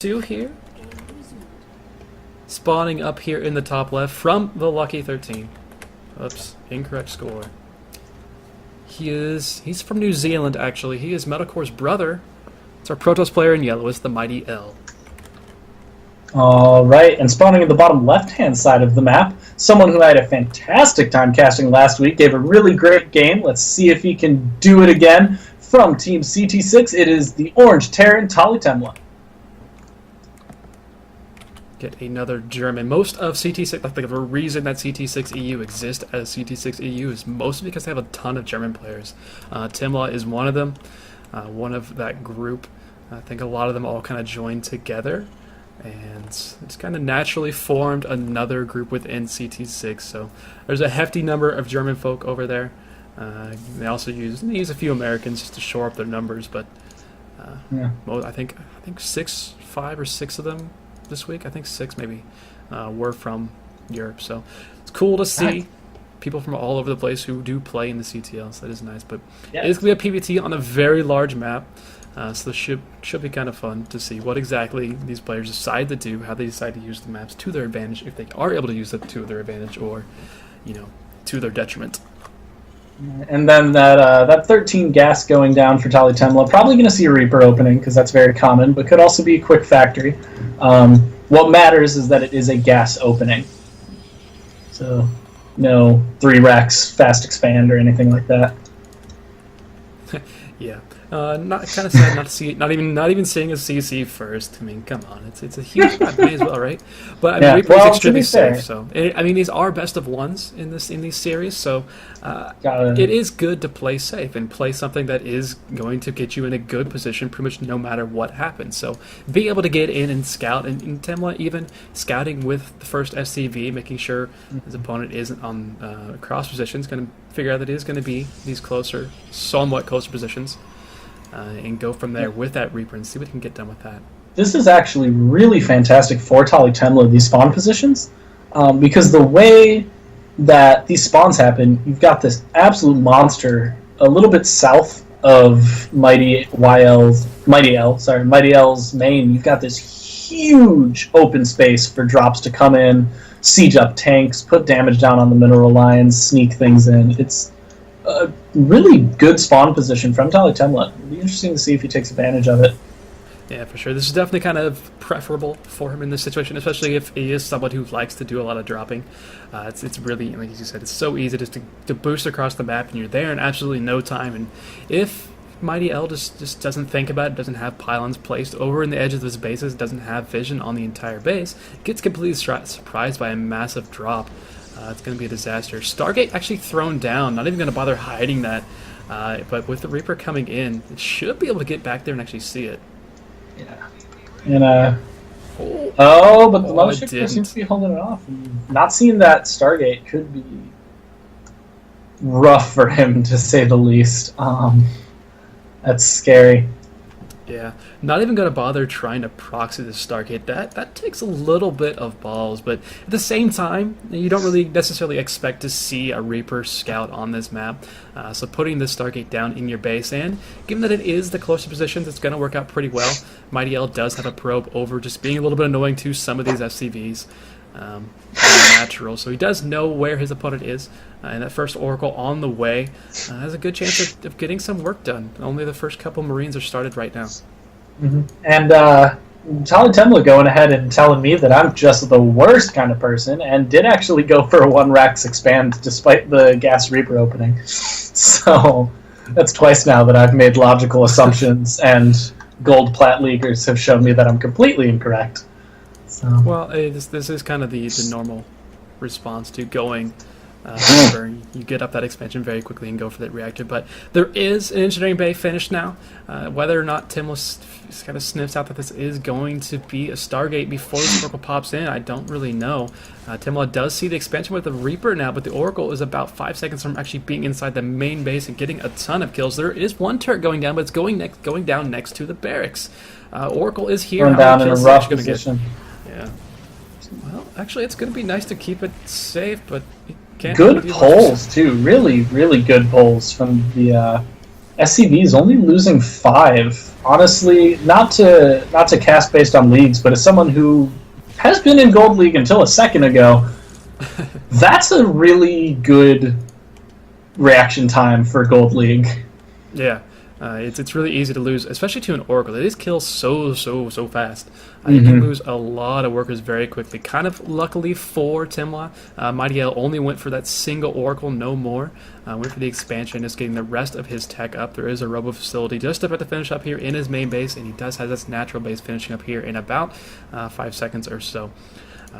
2 here. Spawning up here in the top left from the Lucky13. Oops, incorrect score. He's from New Zealand, actually. He is Metalcore's brother. It's our Protoss player in yellow. It's TheMightyL. All right, and spawning at the bottom left-hand side of the map, someone who had a fantastic time casting last week, gave a really great game. Let's see if he can do it again. From Team CT6, it is the Orange Terran TaliTemlaa. Get another German. Most of CT6, like the reason that CTSix EU exists as CT6 EU is mostly because they have a ton of German players. Temlaa is one of them, one of that group. I think a lot of them all kind of joined together, and it's kind of naturally formed another group within CT6. So there's a hefty number of German folk over there. They also use a few Americans just to shore up their numbers, but I think 5 or 6 of them this week, I think 6 maybe, were from Europe. So it's cool to see people from all over the place who do play in the CTL. So that is nice. But it is going to be a PvT on a very large map. So this should be kind of fun to see what exactly these players decide to do, how they decide to use the maps to their advantage, if they are able to use it to their advantage, or to their detriment. And then that 13 gas going down for TaliTemlaa, probably going to see a Reaper opening because that's very common, but could also be a quick factory. What matters is that it is a gas opening. So no 3 racks, fast expand, or anything like that. Yeah. Not kind of sad not to see, not even seeing a CC first. I mean, come on, it's a huge map, may as well, right? But I mean, Reaper is extremely safe. So I mean, these are best of ones in these series. So it is good to play safe and play something that is going to get you in a good position, pretty much no matter what happens. So being able to get in and scout, and in Temlaa even scouting with the first SCV, making sure his opponent isn't on cross positions, going to figure out that it is going to be these somewhat closer positions. And go from there with that Reaper and see what we can get done with that. This is actually really fantastic for TaliTemlaa, these spawn positions, because the way that these spawns happen, you've got this absolute monster a little bit south of MightyL's main. You've got this huge open space for drops to come in, siege up tanks, put damage down on the mineral lines, sneak things in. It's a really good spawn position from TaliTemlaa. It'll be interesting to see if he takes advantage of it. Yeah, for sure. This is definitely kind of preferable for him in this situation, especially if he is someone who likes to do a lot of dropping. It's really, like you said, it's so easy just to boost across the map, and you're there in absolutely no time. And if TheMightyL just doesn't think about it, doesn't have pylons placed over in the edges of his bases, doesn't have vision on the entire base, gets completely surprised by a massive drop. It's going to be a disaster. Stargate actually thrown down, not even going to bother hiding that. But with the Reaper coming in, it should be able to get back there and actually see it. Yeah. And, but the Mothership seems to be holding it off. And not seeing that Stargate could be rough for him, to say the least. That's scary. Yeah, not even going to bother trying to proxy the Stargate. That takes a little bit of balls, but at the same time, you don't really necessarily expect to see a Reaper scout on this map. So putting the Stargate down in your base, and given that it is the closer positions, it's going to work out pretty well. TheMightyL does have a probe over, just being a little bit annoying to some of these FCVs. Natural, so he does know where his opponent is, and that first Oracle on the way has a good chance of getting some work done. Only the first couple Marines are started right now. And TaliTemlaa going ahead and telling me that I'm just the worst kind of person, and did actually go for a 1 racks expand despite the gas Reaper opening. So that's twice now that I've made logical assumptions, and gold plat leaguers have shown me that I'm completely incorrect. Well, this is kind of the normal response to going where you get up that expansion very quickly and go for that reactor. But there is an engineering bay finished now. Whether or not Temlaa kind of sniffs out that this is going to be a Stargate before the Oracle pops in, I don't really know. Temlaa does see the expansion with the Reaper now, but the Oracle is about 5 seconds from actually being inside the main base and getting a ton of kills. There is 1 turret going down, but it's going down next to the barracks. Oracle is here. Going down in a rough position. Yeah. Well, actually, it's going to be nice to keep it safe, but you can't. Good polls too. Really, really good polls from the SCVs. Only losing 5 honestly, not to cast based on leagues, but as someone who has been in Gold League until a second ago, that's a really good reaction time for Gold League. Yeah, it's really easy to lose, especially to an Oracle. It is kills so fast. You can lose a lot of workers very quickly. Kind of luckily for TaliTemlaa, MightyL only went for that single Oracle, no more. Went for the expansion, just getting the rest of his tech up. There is a Robo facility just about to finish up here in his main base, and he does have this natural base finishing up here in about 5 seconds or so.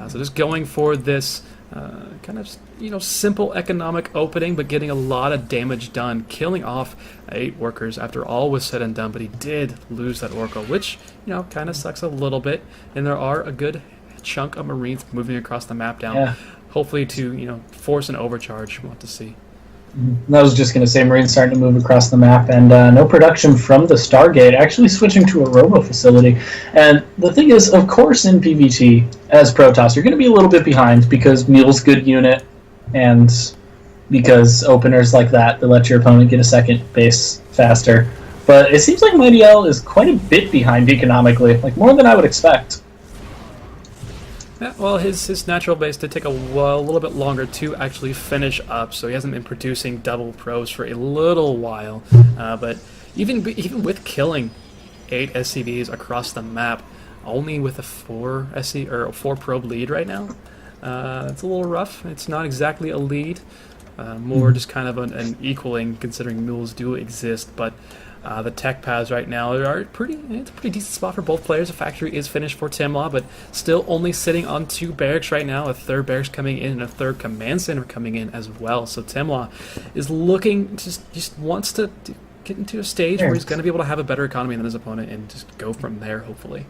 So just going for this kind of simple economic opening, but getting a lot of damage done, killing off 8 workers after all was said and done. But he did lose that Oracle, which kind of sucks a little bit. And there are a good chunk of Marines moving across the map down, hopefully to force an overcharge. We'll have to see. I was just going to say Marines starting to move across the map, and no production from the Stargate, actually switching to a Robo facility. And the thing is, of course, in PvT, as Protoss, you're going to be a little bit behind because Mule's good unit, and because openers like that let your opponent get a second base faster. But it seems like MightyL is quite a bit behind economically, like more than I would expect. Yeah, well, his natural base did take a little bit longer to actually finish up, so he hasn't been producing double pros for a little while. But even with killing 8 SCVs across the map, only with a 4 probe lead right now, it's a little rough. It's not exactly a lead, more just kind of an equaling, considering mules do exist. But the tech paths right now are it's a pretty decent spot for both players. The factory is finished for TaliTemlaa, but still only sitting on 2 barracks right now, a 3rd barracks coming in and a 3rd command center coming in as well. So TaliTemlaa is looking, just wants to get into a stage where he's going to be able to have a better economy than his opponent and just go from there, hopefully.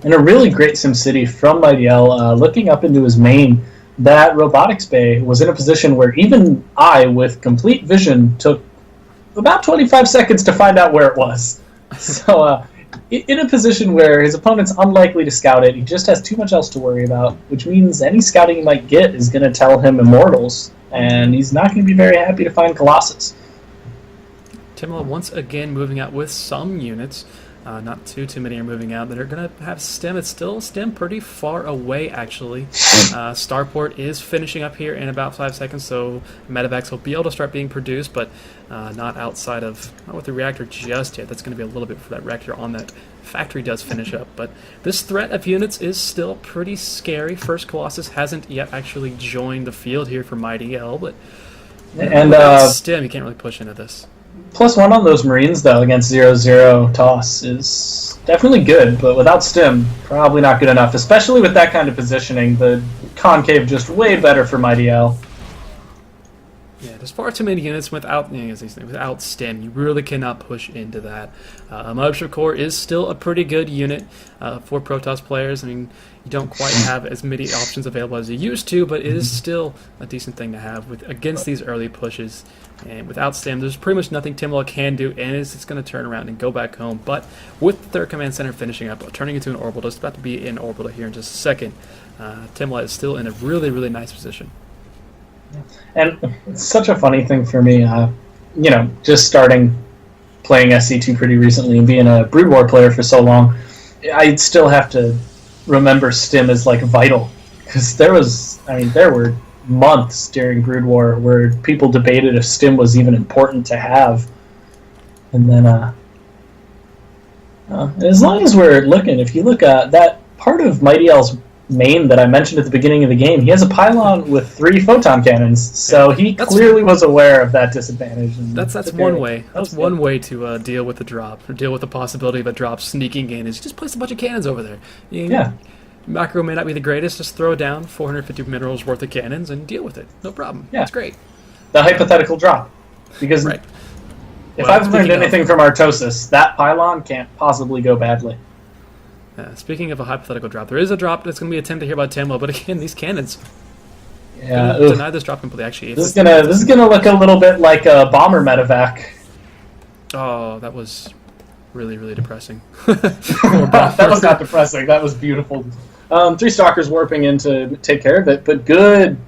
And a really great SimCity from MightyL, looking up into his main, that robotics bay was in a position where even I, with complete vision, took about 25 seconds to find out where it was. So in a position where his opponent's unlikely to scout it, he just has too much else to worry about, which means any scouting he might get is going to tell him Immortals, and he's not going to be very happy to find Colossus. TaliTemlaa once again moving out with some units. Not too many are moving out. They're going to have STEM. It's still STEM pretty far away, actually. Starport is finishing up here in about 5 seconds, so medevacs will be able to start being produced, but not with the reactor just yet. That's going to be a little bit for that reactor on that factory does finish up. But this threat of units is still pretty scary. First Colossus hasn't yet actually joined the field here for MightyL, but without STEM, you can't really push into this. +1 on those Marines, though, against 0-0 toss is definitely good, but without stim, probably not good enough, especially with that kind of positioning. The concave just way better for MightyL. Yeah, there's far too many units without stim. You really cannot push into that. Mothership Core is still a pretty good unit for Protoss players. I mean, you don't quite have as many options available as you used to, but it is still a decent thing to have against these early pushes. And without stim, there's pretty much nothing TaliTemlaa can do, and it's going to turn around and go back home. But with the 3rd command center finishing up, turning into an orbital, it's about to be in orbital here in just a second. TaliTemlaa is still in a really nice position. And it's such a funny thing for me, just starting playing SC2 pretty recently and being a Brood War player for so long, I'd still have to remember stim as like vital, because there were months during Brood War where people debated if stim was even important to have. And then as long as we're looking, if you look at that part of MightyL's main that I mentioned at the beginning of the game, he has a pylon with 3 photon cannons, so he clearly was aware of that disadvantage. And that's one way. That's one way to deal with the drop, or deal with the possibility of a drop sneaking in, is just place a bunch of cannons over there. Macro may not be the greatest, just throw down 450 minerals worth of cannons and deal with it. No problem. Yeah. It's great. The hypothetical drop. Because if I've learned anything from Artosis, that pylon can't possibly go badly. Speaking of a hypothetical drop, there is a drop that's going to be attempted here by TaliTemlaa, but again, these cannons deny this drop completely. Actually, this is gonna look a little bit like a bomber medevac. Oh, that was really depressing. That was not depressing. That was beautiful. 3 stalkers warping in to take care of it, but good.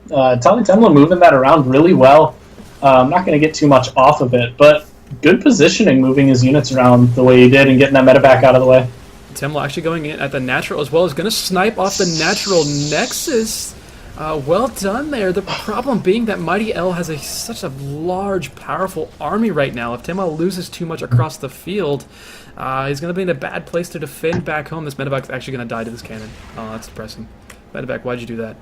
TaliTemlaa moving that around really well. I'm not going to get too much off of it, but good positioning, moving his units around the way he did and getting that medevac out of the way. TaliTemlaa actually going in at the natural as well, is going to snipe off the natural Nexus. Well done there. The problem being that MightyL has such a large, powerful army right now. If TaliTemlaa loses too much across the field, he's going to be in a bad place to defend back home. This medevac is actually going to die to this cannon. Oh, that's depressing. Medevac, why'd you do that?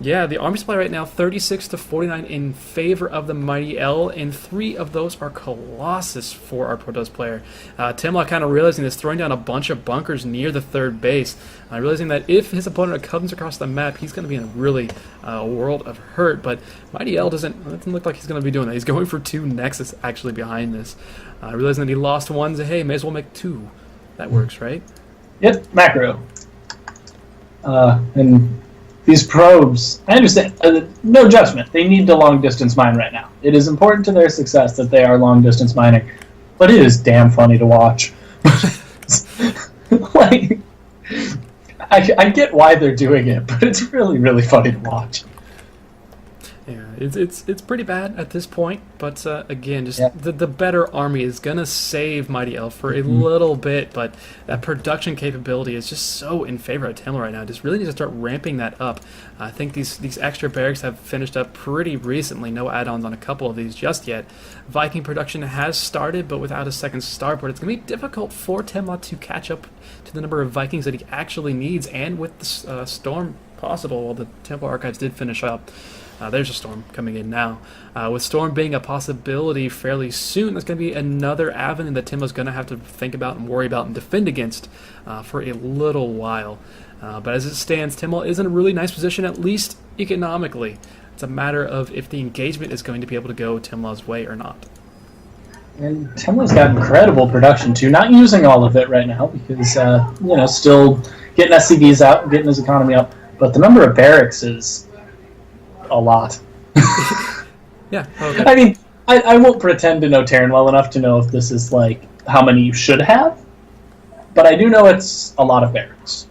Yeah, the army supply right now, 36 to 49 in favor of the MightyL, and 3 of those are Colossus for our Protoss player. TaliTemlaa kind of realizing this, throwing down a bunch of bunkers near the third base, realizing that if his opponent comes across the map, he's going to be in a really world of hurt, but MightyL doesn't look like he's going to be doing that. He's going for 2 Nexus actually behind this. Realizing that he lost 1, so hey, may as well make 2. That works, right? Yep, macro. And these probes, I understand, no judgment. They need to long-distance mine right now. It is important to their success that they are long-distance mining, but it is damn funny to watch. Like, I get why they're doing it, but it's really, really funny to watch. Yeah, it's pretty bad at this point, but again, just the better army is gonna save MightyL for a little bit, but that production capability is just so in favor of TaliTemlaa right now. Just really need to start ramping that up. I think these extra barracks have finished up pretty recently. No add-ons on a couple of these just yet. Viking production has started, but without a second starport, it's gonna be difficult for TaliTemlaa to catch up to the number of Vikings that he actually needs, and with the storm possible. Well, the Temple Archives did finish up. There's a storm coming in now. With storm being a possibility fairly soon, that's going to be another avenue that TaliTemlaa's going to have to think about and worry about and defend against for a little while. But as it stands, TaliTemlaa is in a really nice position, at least economically. It's a matter of if the engagement is going to be able to go TaliTemlaa's way or not. And TaliTemlaa's got incredible production too. Not using all of it right now because still getting SCVs out, getting his economy up. But the number of barracks is a lot. Yeah. Okay. I mean, I won't pretend to know Terran well enough to know if this is like how many you should have, but I do know it's a lot of barracks.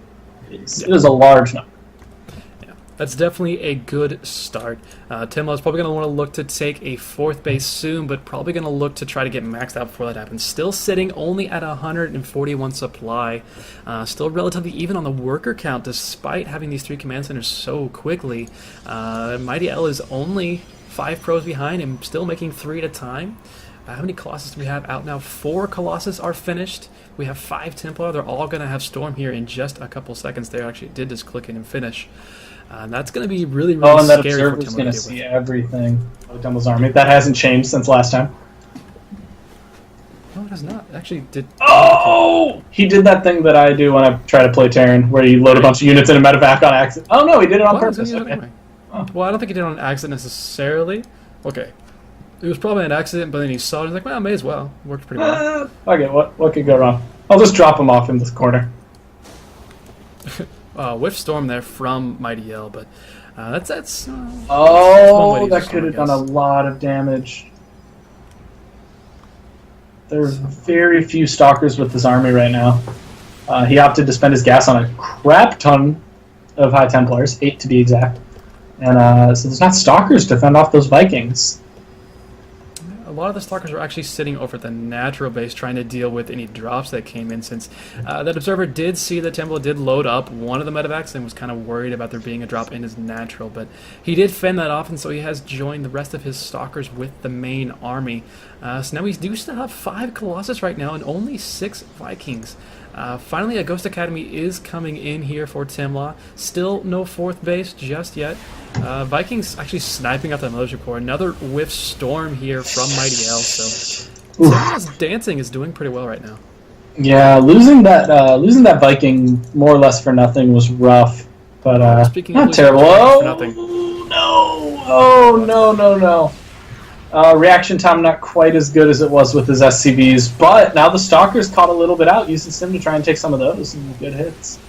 It is a large number. Yeah, that's definitely a good start. TaliTemlaa is probably going to want to look to take a 4th base soon, but probably going to look to try to get maxed out before that happens. Still sitting only at 141 supply. Still relatively even on the worker count, despite having these 3 command centers so quickly. MightyL is only 5 pros behind and still making 3 at a time. How many Colossus do we have out now? 4 Colossus are finished. We have 5 Templar. They're all going to have Storm here in just a couple seconds. They actually did just click in and finish. And that's going to be really, really and that scary for observer's TaliTemlaa going to to deal see with. everything of TaliTemlaa's army. That hasn't changed since last time. No, it has not. Actually, did. Oh! He did that thing that I do when I try to play Terran, where you load a bunch of units in a medevac on accident. Oh no, he did it on purpose. Okay. Oh. Well, I don't think he did it on accident necessarily. Okay. It was probably an accident, but then he saw it and he's like, well, I may as well. Worked pretty well. Okay, what could go wrong? I'll just drop him off in this corner. Whiff Storm there from MightyL, but that's oh, that could have done a lot of damage. There's very few stalkers with this army right now. He opted to spend his gas on a crap ton of High Templars, 8 to be exact. And so there's not stalkers to fend off those Vikings. A lot of the stalkers are actually sitting over at the natural base trying to deal with any drops that came in, since that observer did see that TaliTemlaa did load up one of the medevacs and was kind of worried about there being a drop in his natural, but he did fend that off, and so he has joined the rest of his stalkers with the main army. So now we do still have 5 Colossus right now and only 6 Vikings. Finally, a Ghost Academy is coming in here for TaliTemlaa. Still no 4th base just yet. Vikings actually sniping out the Militia Corps. Another Whiff Storm here from MightyL. So TaliTemlaa's dancing is doing pretty well right now. Yeah, losing that Viking more or less for nothing was rough, but not terrible. No. Reaction time not quite as good as it was with his SCVs, but now the Stalkers caught a little bit out, using Sim to try and take some of those and good hits.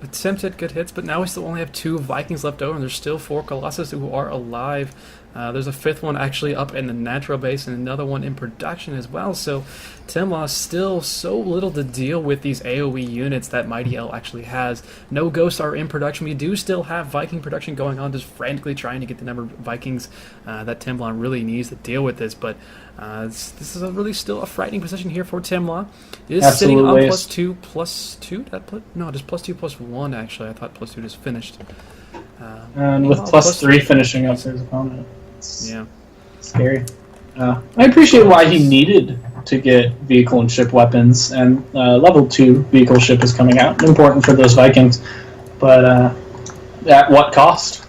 Attempted good hits, but now we still only have 2 Vikings left over, and there's still 4 Colossus who are alive. There's a fifth one actually up in the natural base and another one in production as well. So TaliTemlaa still so little to deal with these AoE units that MightyL actually has. No ghosts are in production. We do still have Viking production going on, just frantically trying to get the number of Vikings that TaliTemlaa really needs to deal with this. But this is really still a frightening position here for TaliTemlaa. It is sitting on +2/+2. No, just +2/+1 actually. I thought +2 just finished. And with +3 finishing up his opponent. Yeah. Scary. I appreciate why he needed to get vehicle and ship weapons, and level 2 vehicle ship is coming out. Important for those Vikings. But at what cost?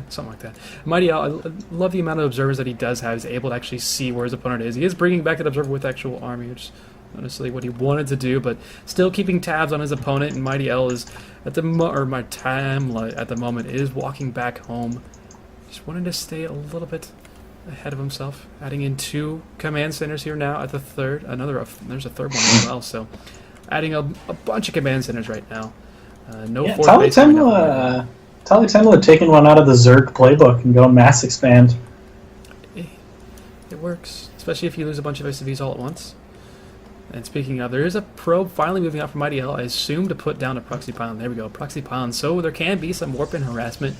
Something like that. MightyL, I love the amount of observers that he does have. He's able to actually see where his opponent is. He is bringing back that observer with actual army, which is not necessarily what he wanted to do, but still keeping tabs on his opponent. And MightyL is MightyTemlaa at the moment is walking back home. Just wanted to stay a little bit ahead of himself. Adding in 2 command centers here now at the third. There's a third one as well. So adding a bunch of command centers right now. Fourth base. TaliTemlaa taking one out of the Zerg playbook and going mass expand. It works, especially if you lose a bunch of SCVs all at once. And speaking of, there is a probe finally moving out from MightyL, I assume, to put down a proxy pylon. There we go, proxy pylon. So there can be some warp and harassment.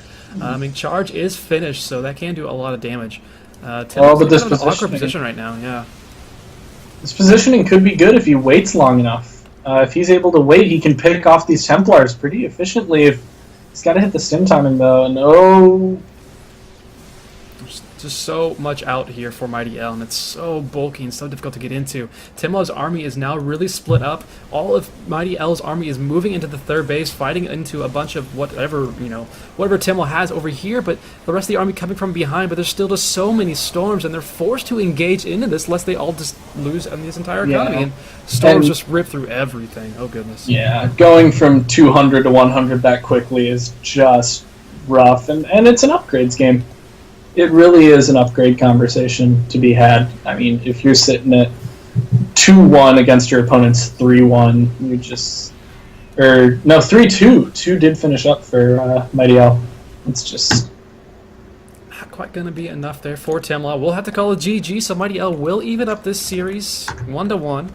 Charge is finished, so that can do a lot of damage. But this an awkward position right now, yeah. This positioning could be good if he waits long enough. If he's able to wait, he can pick off these Templars pretty efficiently. He's got to hit the stim timing, though. No. Just so much out here for MightyL, and it's so bulky and so difficult to get into. TaliTemlaa's army is now really split up. All of MightyL's army is moving into the third base, fighting into a bunch of whatever TaliTemlaa has over here, but the rest of the army coming from behind. But there's still just so many storms, and they're forced to engage into this lest they all just lose on this entire economy. And storms just rip through everything. Oh goodness. Yeah, going from 200 to 100 that quickly is just rough, and it's an upgrades game. It really is an upgrade conversation to be had. I mean, if you're sitting at 2-1 against your opponent's 3-1, you just... Or, no, 3-2. 2 did finish up for MightyL. It's just... Not quite going to be enough there for TaliTemlaa. We'll have to call it GG, so MightyL will even up this series 1-1.